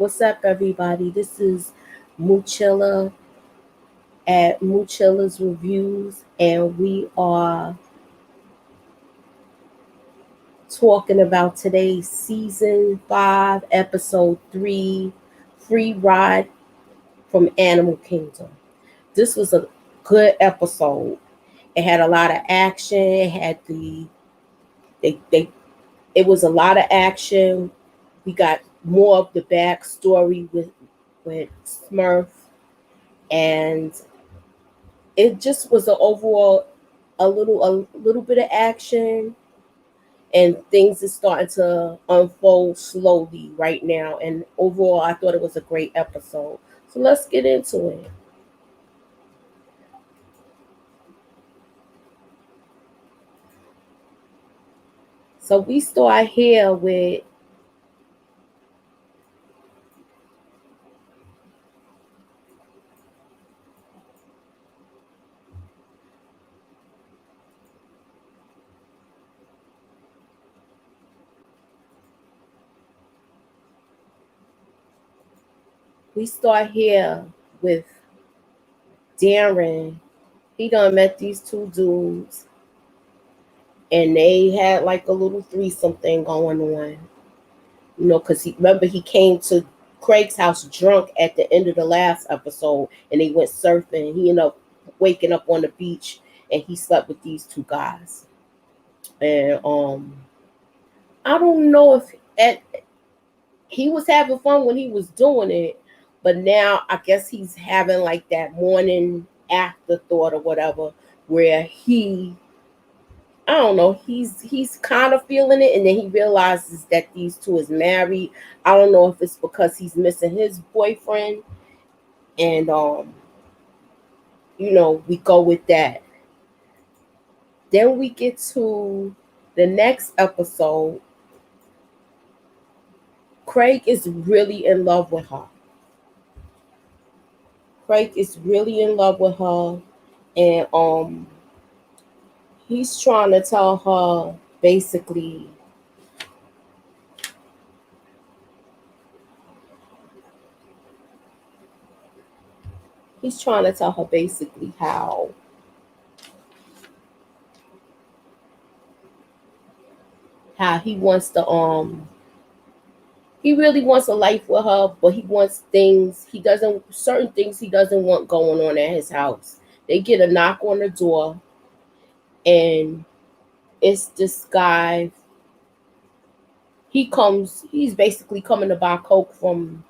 What's up, everybody? This is Muchilla at Muchilla's Reviews, and we are talking about today's season 5, episode 3, Free Ride from Animal Kingdom. This was a good episode. It had a lot of action. It had they it was a lot of action. We got more of the backstory with Smurf, and it just was an overall a little bit of action, and things is starting to unfold slowly right now, and overall I thought it was a great episode. So let's get into it. So we start here with we start here with Darren. He done met these two dudes, and they had like a little threesome thing going on. Because he remember he came to Craig's house drunk at the end of the last episode, and they went surfing. He ended up waking up on the beach, and he slept with these two guys. And I don't know if at, he was having fun when he was doing it, but now I guess he's having like that morning afterthought or whatever, where I don't know. He's kind of feeling it, and then he realizes that these two is married. I don't know if it's because he's missing his boyfriend, and we go with that. Then we get to the next episode. Craig is really in love with her. Craig is really in love with her, and he's trying to tell her basically he's trying to tell her basically how he really wants a life with her, but he wants things he doesn't certain things he doesn't want going on at his house. They get a knock on the door, and it's this guy. He's basically coming to buy coke from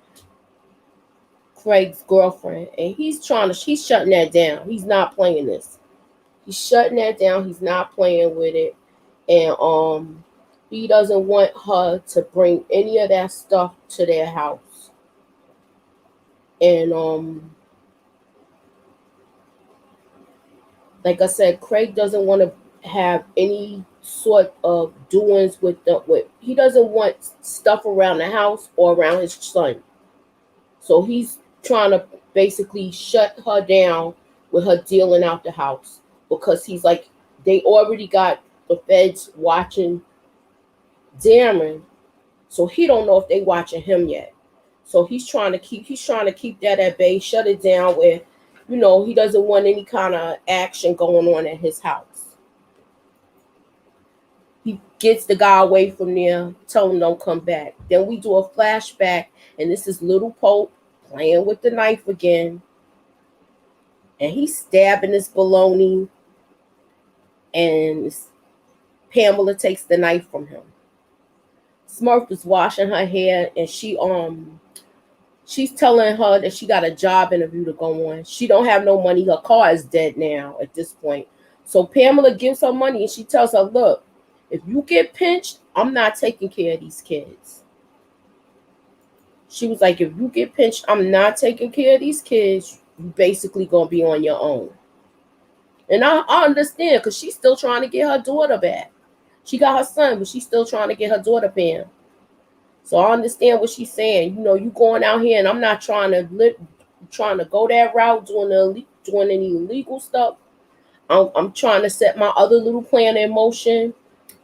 Craig's girlfriend, and he's shutting that down. He's not playing this. He's shutting that down. He's not playing with it, and he doesn't want her to bring any of that stuff to their house. And like I said, Craig doesn't want to have any sort of doings with he doesn't want stuff around the house or around his son. So he's trying to basically shut her down with her dealing out the house, because he's like, they already got the feds watching Darren, so he don't know if they watching him yet. So he's trying to keep that at bay, shut it down where he doesn't want any kind of action going on at his house. He gets the guy away from there, tell him don't come back. Then we do a flashback, and this is Little Pope playing with the knife again, and he's stabbing this baloney, and Pamela takes the knife from him. Smurf is washing her hair, and she's telling her that she got a job interview to go on. She don't have no money. Her car is dead now at this point. So Pamela gives her money, and she tells her, look, if you get pinched, I'm not taking care of these kids. She was like, if you get pinched, I'm not taking care of these kids. You basically gonna be on your own. And I understand, because she's still trying to get her daughter back. She got her son, but she's still trying to get her daughter back. So I understand what she's saying. You going out here, and I'm not trying to go that route, doing any illegal stuff. I'm trying to set my other little plan in motion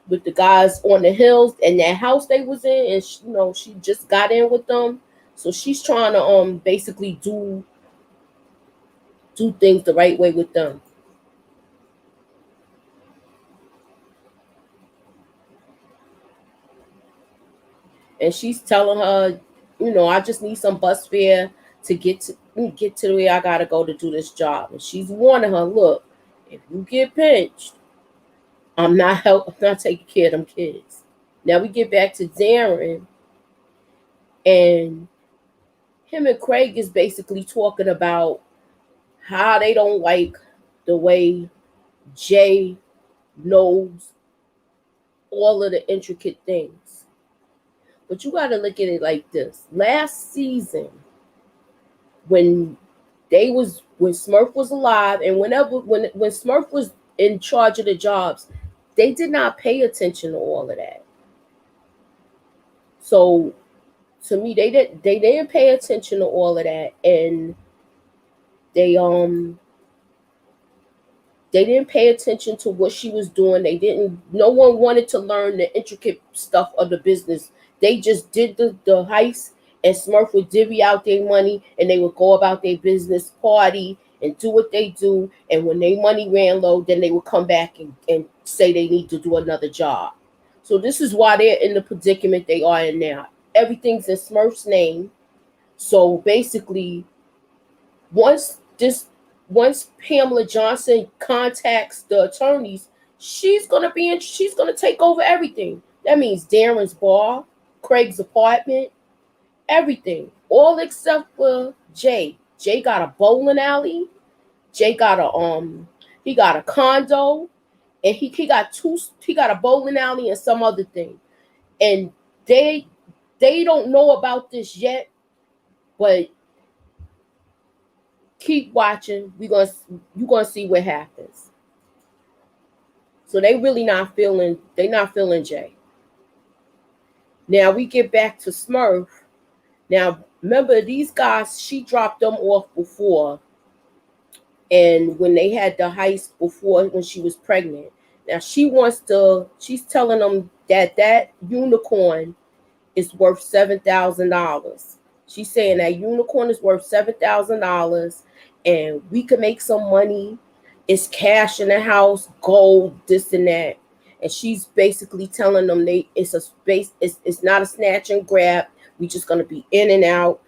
with the guys on the hills and that house they was in, and she just got in with them. So she's trying to basically do things the right way with them. And she's telling her, I just need some bus fare to get to where I gotta go to do this job. And she's warning her, look, if you get pinched, I'm not taking care of them kids. Now we get back to Darren, and him and Craig is basically talking about how they don't like the way Jay knows all of the intricate things. But you gotta look at it like this. Last season, when when Smurf was alive, and when Smurf was in charge of the jobs, they did not pay attention to all of that. So to me, they didn't pay attention to all of that, and they they didn't pay attention to what she was doing. They didn't. No one wanted to learn the intricate stuff of the business. They just did the heist, and Smurf would divvy out their money, and they would go about their business, party, and do what they do. And when their money ran low, then they would come back and say they need to do another job. So this is why they're in the predicament they are in now. Everything's in Smurf's name. So basically, once this once Pamela Johnson contacts the attorneys, she's gonna take over everything. That means Darren's bar, Craig's apartment, everything. All except for Jay. Jay got a bowling alley. Jay got a condo, and he got a bowling alley and some other thing. And they they don't know about this yet, but keep watching. You gonna see what happens. So they not feeling Jay. Now we get back to Smurf. Now remember these guys, she dropped them off before, and when they had the heist before when she was pregnant. Now she's telling them that unicorn is worth $7,000. She's saying that unicorn is worth $7,000, and we could make some money. It's cash in the house, gold, this and that. And she's basically telling them it's a space. It's not a snatch and grab. We just gonna be in and out.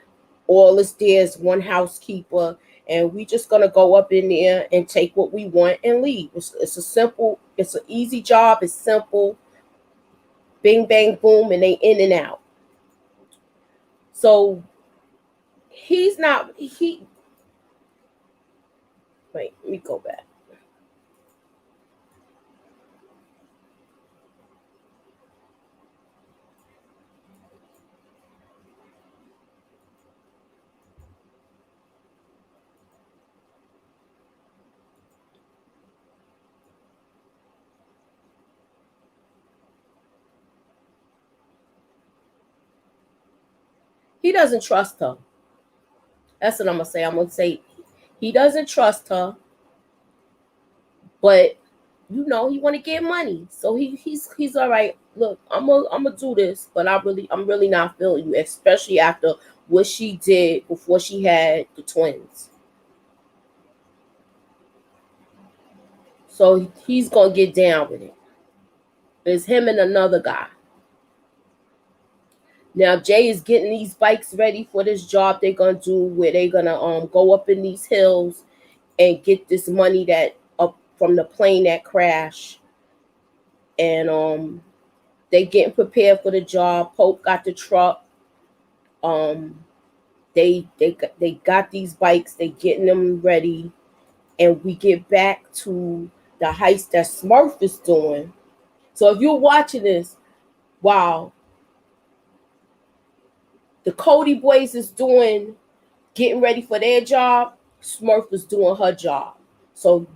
All is there is one housekeeper, and we just gonna go up in there and take what we want and leave. It's an easy job. It's simple. Bing bang boom, and they in and out. So he's not he wait, let me go back. He doesn't trust her. That's what I'm gonna say. I'm gonna say he doesn't trust her, but he want to get money. So he's all right. Look, I'm gonna do this, but I'm really not feeling you, especially after what she did before she had the twins. So he's gonna get down with it. It's him and another guy. Now Jay is getting these bikes ready for this job they're gonna do, where they're gonna go up in these hills and get this money that up from the plane that crashed. And they getting prepared for the job. Pope got the truck. Um they got these bikes, they getting them ready, and we get back to the heist that Smurf is doing. So if you're watching this, wow, the Cody boys is getting ready for their job, Smurf was doing her job. So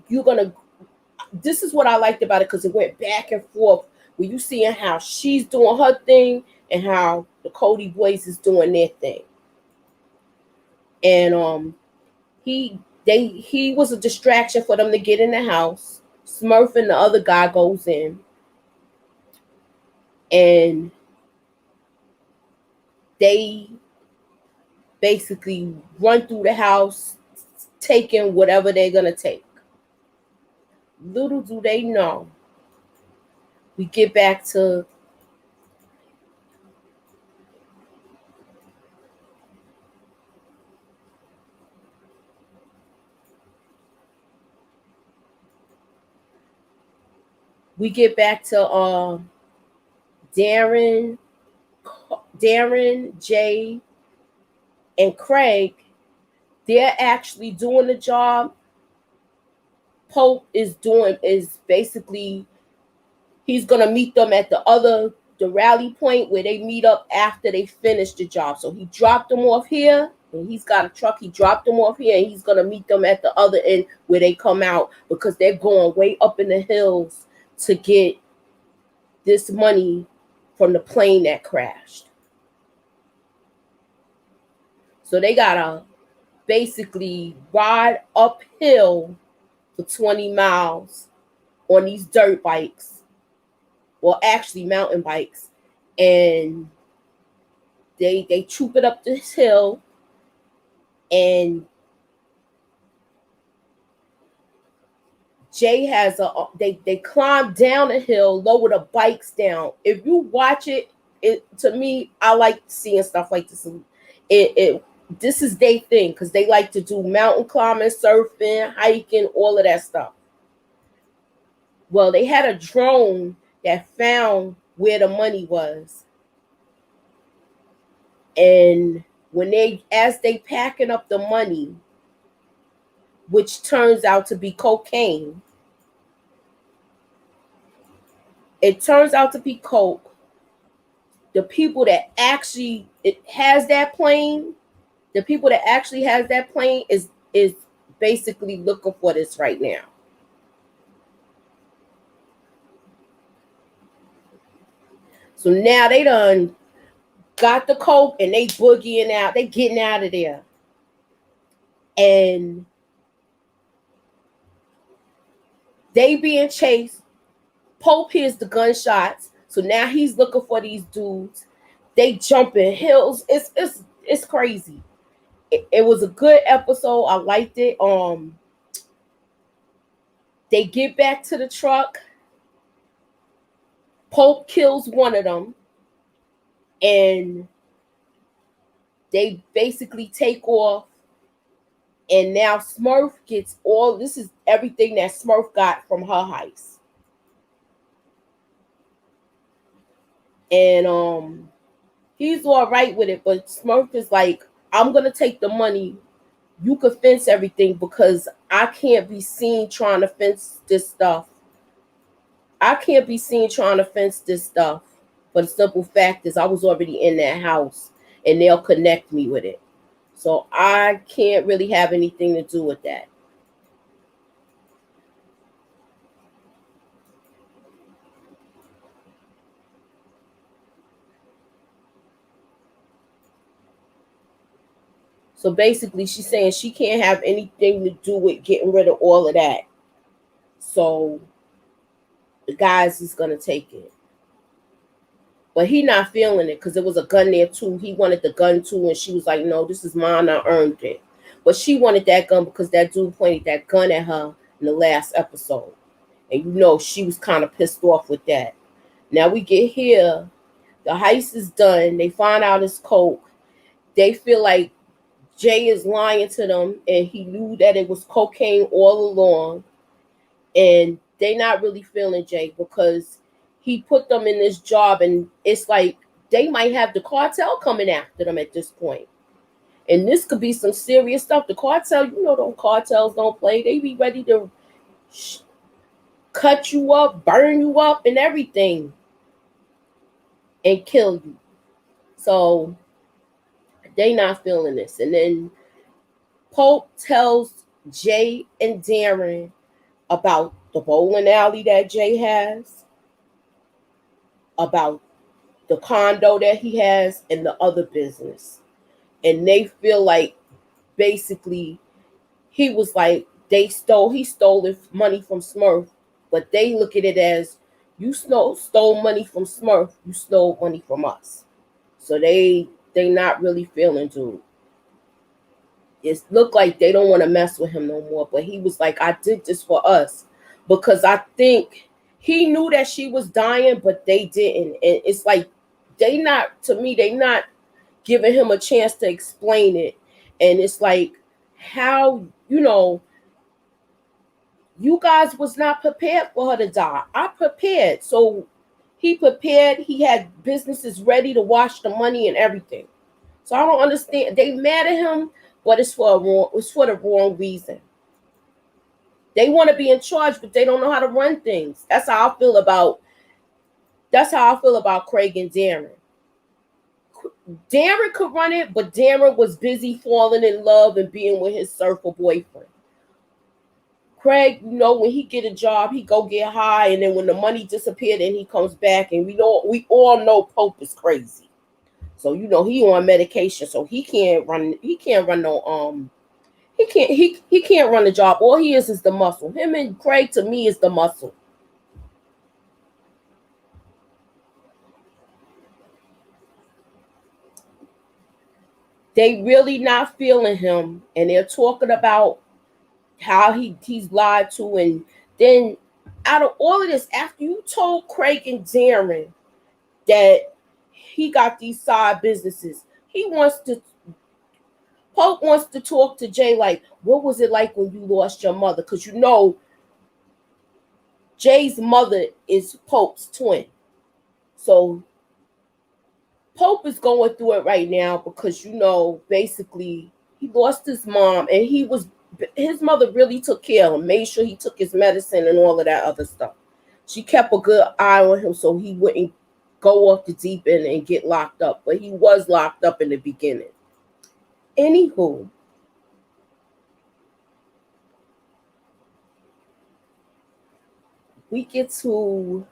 this is what I liked about it, because it went back and forth where you seeing how she's doing her thing and how the Cody boys is doing their thing. And he was a distraction for them to get in the house. Smurf and the other guy goes in, and they basically run through the house, taking whatever they're gonna take. Little do they know, we get back to Darren, Jay, and Craig. They're actually doing the job. Pope is basically, he's gonna meet them at the rally point where they meet up after they finish the job. So he dropped them off here, and he's got a truck. He dropped them off here, and he's gonna meet them at the other end where they come out, because they're going way up in the hills to get this money from the plane that crashed. So they gotta basically ride uphill for 20 miles on these dirt bikes, well, actually mountain bikes, and they troop it up this hill, and Jay has they climb down a hill, lower the bikes down. If you watch it, to me, I like seeing stuff like this. This is their thing, because they like to do mountain climbing, surfing, hiking, all of that stuff. Well, they had a drone that found where the money was, and as they packing up the money, which turns out to be cocaine. It turns out to be coke. The people that actually has that plane, is basically looking for this right now. So now they done got the coke, and they boogieing out. They getting out of there. And they being chased. Pope hears the gunshots. So now he's looking for these dudes. They jumping hills. It's crazy. It was a good episode. I liked it. They get back to the truck. Pope kills one of them, and they basically take off. And now Smurf gets all this is everything that Smurf got from her heist. And he's all right with it, but Smurf is like, I'm gonna take the money. You could fence everything, because I can't be seen trying to fence this stuff. For the simple fact is, I was already in that house, and they'll connect me with it. So I can't really have anything to do with that. So basically, she's saying she can't have anything to do with getting rid of all of that. So the guys is gonna take it. But he not feeling it, because there was a gun there too. He wanted the gun too, and she was like, no, this is mine, I earned it. But she wanted that gun because that dude pointed that gun at her in the last episode. And she was kind of pissed off with that. Now we get here, the heist is done, they find out it's coke. They feel like Jay is lying to them, and he knew that it was cocaine all along. And they not really feeling Jay, because he put them in this job, and it's like they might have the cartel coming after them at this point. And this could be some serious stuff. The cartel, those cartels don't play. They be ready to cut you up, burn you up, and everything, and kill you. So they not feeling this. And then Pope tells Jay and Darren about the bowling alley that Jay has, about the condo that he has, and the other business. And they feel like basically he was like, he stole money from Smurf, but they look at it as, you stole money from Smurf, you stole money from us. So they not really feeling dude. it looked like they don't want to mess with him no more. But he was like, I did this for us, because I think he knew that she was dying, but they didn't. And it's like they not, to me, they not giving him a chance to explain it. And it's like, how, you guys was not prepared for her to die. I prepared. So he prepared. He had businesses ready to wash the money and everything. So I don't understand. They mad at him, but it's for the wrong reason. They want to be in charge, but they don't know how to run things. That's how I feel about Craig and Darren. Darren could run it, but Darren was busy falling in love and being with his surfer boyfriend. Craig, when he get a job, he go get high, and then when the money disappeared, then he comes back, and we all know Pope is crazy. So he on medication, so he can't run. He can't run no he can't run the job. All he is the muscle. Him and Craig, to me, is the muscle. They really not feeling him, and they're talking about how he's lied to. And then out of all of this, after you told Craig and Darren that he got these side businesses, Pope wants to talk to Jay like, what was it like when you lost your mother? Because Jay's mother is Pope's twin. So Pope is going through it right now because, basically he lost his mom, and his mother really took care of him, made sure he took his medicine and all of that other stuff. She kept a good eye on him so he wouldn't go off the deep end and get locked up. But he was locked up in the beginning. Anywho, we get to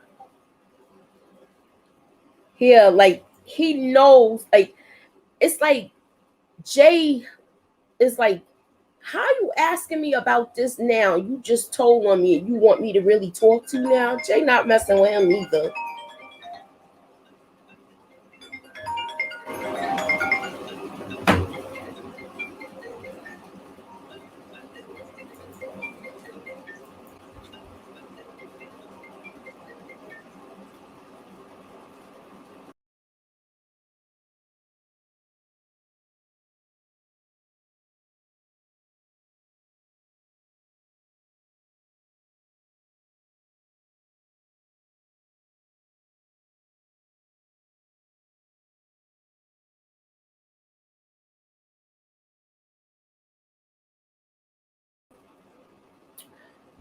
here, like, he knows, like, it's like Jay is like, how you asking me about this now? You just told on me, and you want me to really talk to you now? Jay not messing with him either.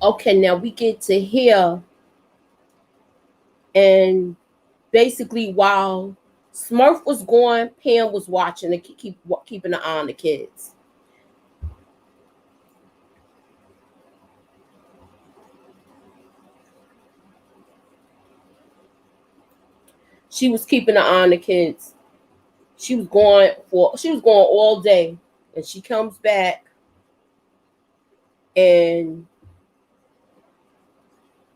Okay, now we get to here, and basically while Smurf was gone, Pam was watching and keeping an eye on the kids. She was keeping an eye on the kids. She was gone all day, and she comes back, and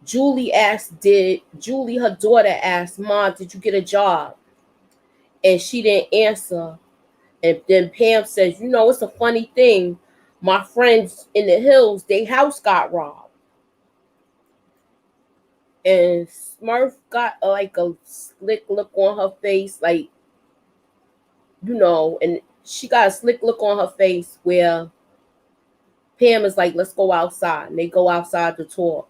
her daughter asked, Mom, did you get a job? And she didn't answer. And then Pam says, it's a funny thing. My friends in the hills, their house got robbed. And Smurf got like a slick look on her face, like, and she got a slick look on her face where Pam is like, let's go outside. And they go outside to talk.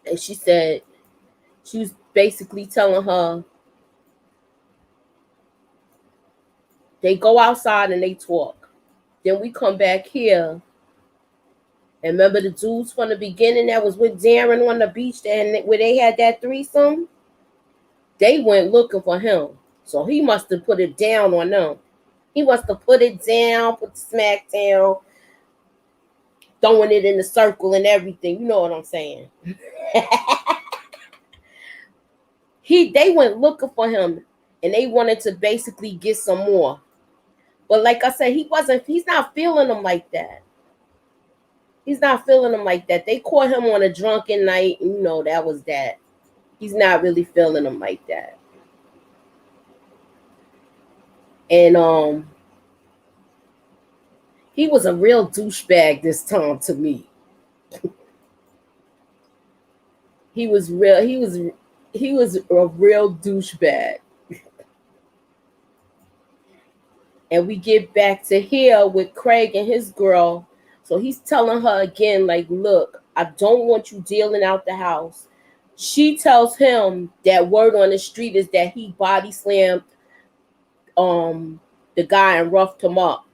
And she was basically telling her, they go outside and they talk. Then we come back here. And remember the dudes from the beginning that was with Darren on the beach where they had that threesome? They went looking for him. So he must have put it down on them. He must have put it down, put the smack down, throwing it in the circle and everything. You know what I'm saying? They went looking for him, and they wanted to basically get some more. But like I said, he's not feeling them like that. He's not feeling them like that. They caught him on a drunken night, and that was that. He's not really feeling them like that. And He was a real douchebag this time to me. He was real. He was a real douchebag. And we get back to here with Craig and his girl. So he's telling her again, like, look, I don't want you dealing out the house. She tells him that word on the street is that he body slammed um the guy and roughed him up.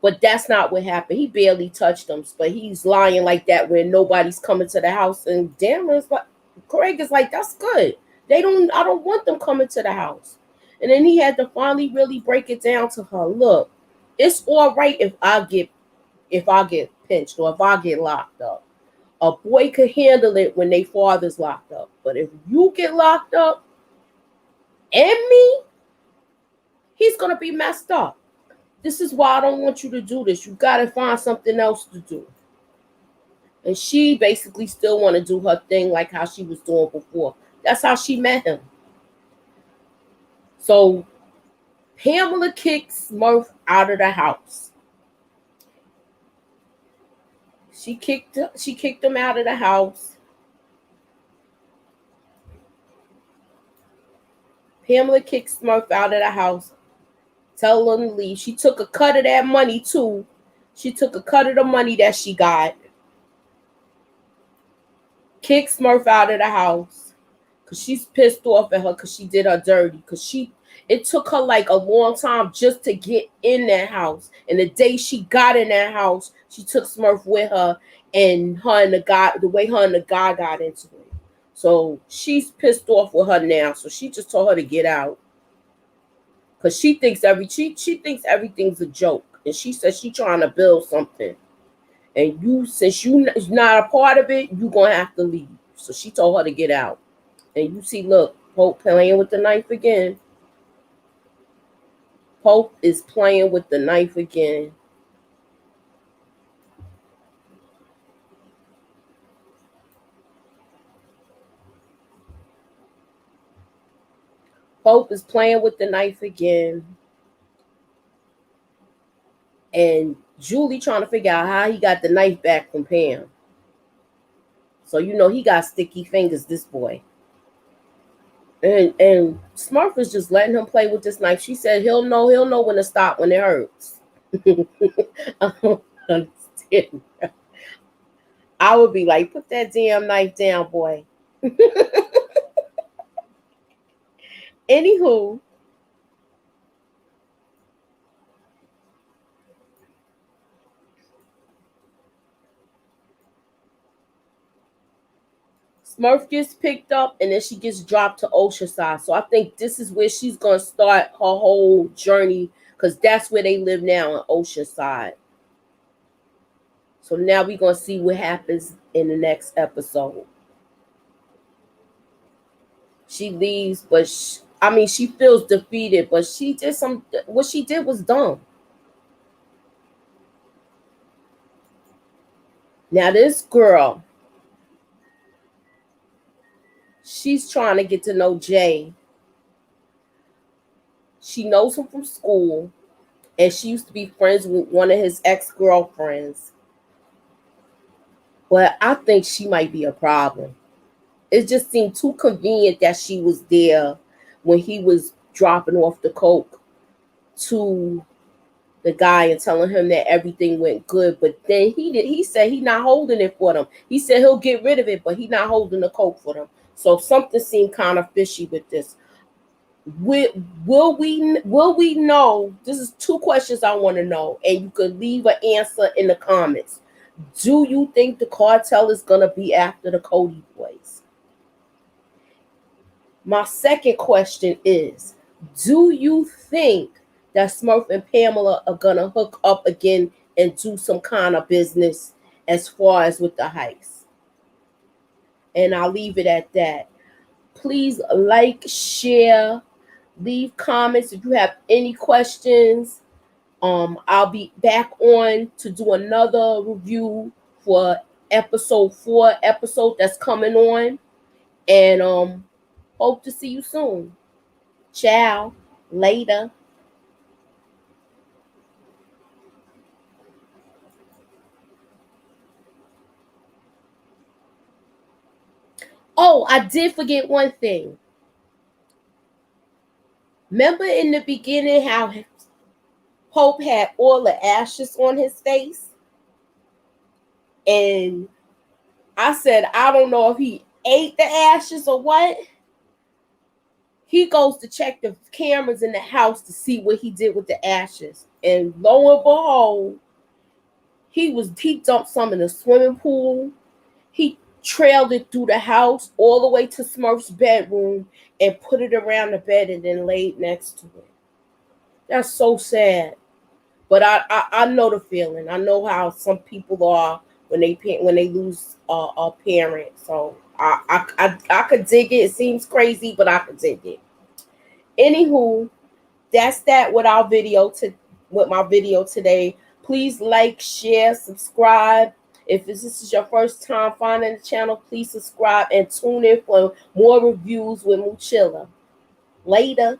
But that's not what happened. He barely touched him. But he's lying like that when nobody's coming to the house. And damn, it's like Craig is like, that's good. I don't want them coming to the house. And then he had to finally really break it down to her. Look, it's all right if I get pinched or if I get locked up. A boy could handle it when they father's locked up. But if you get locked up and me, he's gonna be messed up. This is why I don't want you to do this. You gotta find something else to do. And she basically still want to do her thing like how she was doing before. That's how she met him. So Pamela kicks Murph out of the house. She kicked him out of the house. Pamela kicks Murph out of the house. Tell him to leave. She took a cut of that money too. She took a cut of the money that she got. Kicks Murph out of the house because she's pissed off at her because she did her dirty. Because it took her like a long time just to get in that house. And the day she got in that house, she took Smurf with her, and her and the guy, the way her and the guy got into it. So she's pissed off with her now. So she just told her to get out because she thinks everything's a joke, and she says she trying to build something. And you, since you not a part of it, you gonna have to leave. So she told her to get out. And you see, look, Pope playing with the knife again. Pope is playing with the knife again. Pope is playing with the knife again. And Julie trying to figure out how he got the knife back from Pam. So you know he got sticky fingers, this boy. And Smurf is just letting him play with this knife. She said he'll know when to stop when it hurts. I don't understand. I would be like, put that damn knife down, boy. Anywho, Smurf gets picked up and then she gets dropped to Oceanside. So I think this is where she's gonna start her whole journey because that's where they live now in Oceanside. So now we're gonna see what happens in the next episode. She leaves, but she feels defeated, but she did some. What she did was dumb. Now this girl, she's trying to get to know Jay. She knows him from school, and she used to be friends with one of his ex-girlfriends. But I think she might be a problem. It just seemed too convenient that she was there when he was dropping off the coke to the guy and telling him that everything went good. But then he said he not holding it for them. He said he'll get rid of it, but he not holding the coke for them. So something seemed kind of fishy with this. Will we know? This is two questions I want to know, and you could leave an answer in the comments. Do you think the cartel is gonna be after the Cody boys? My second question is, do you think that Smurf and Pamela are gonna hook up again and do some kind of business as far as with the heist? And I'll leave it at that. Please like, share, leave comments if you have any questions. I'll be back on to do another review for episode 4 episode that's coming on. And hope to see you soon. Ciao. Later. Oh, I did forget one thing. Remember in the beginning how Pope had all the ashes on his face? And I said, I don't know if he ate the ashes or what. He goes to check the cameras in the house to see what he did with the ashes. And lo and behold, he dumped some in the swimming pool. He trailed it through the house all the way to Smurf's bedroom and put it around the bed and then laid next to it. That's so sad. But I know the feeling. I know how some people are when they lose a parent. So I could dig it. It seems crazy, but I could dig it. Anywho, that's that with our video with my video today. Please like, share, subscribe. If this is your first time finding the channel, please subscribe and tune in for more reviews with Moochilla. Later.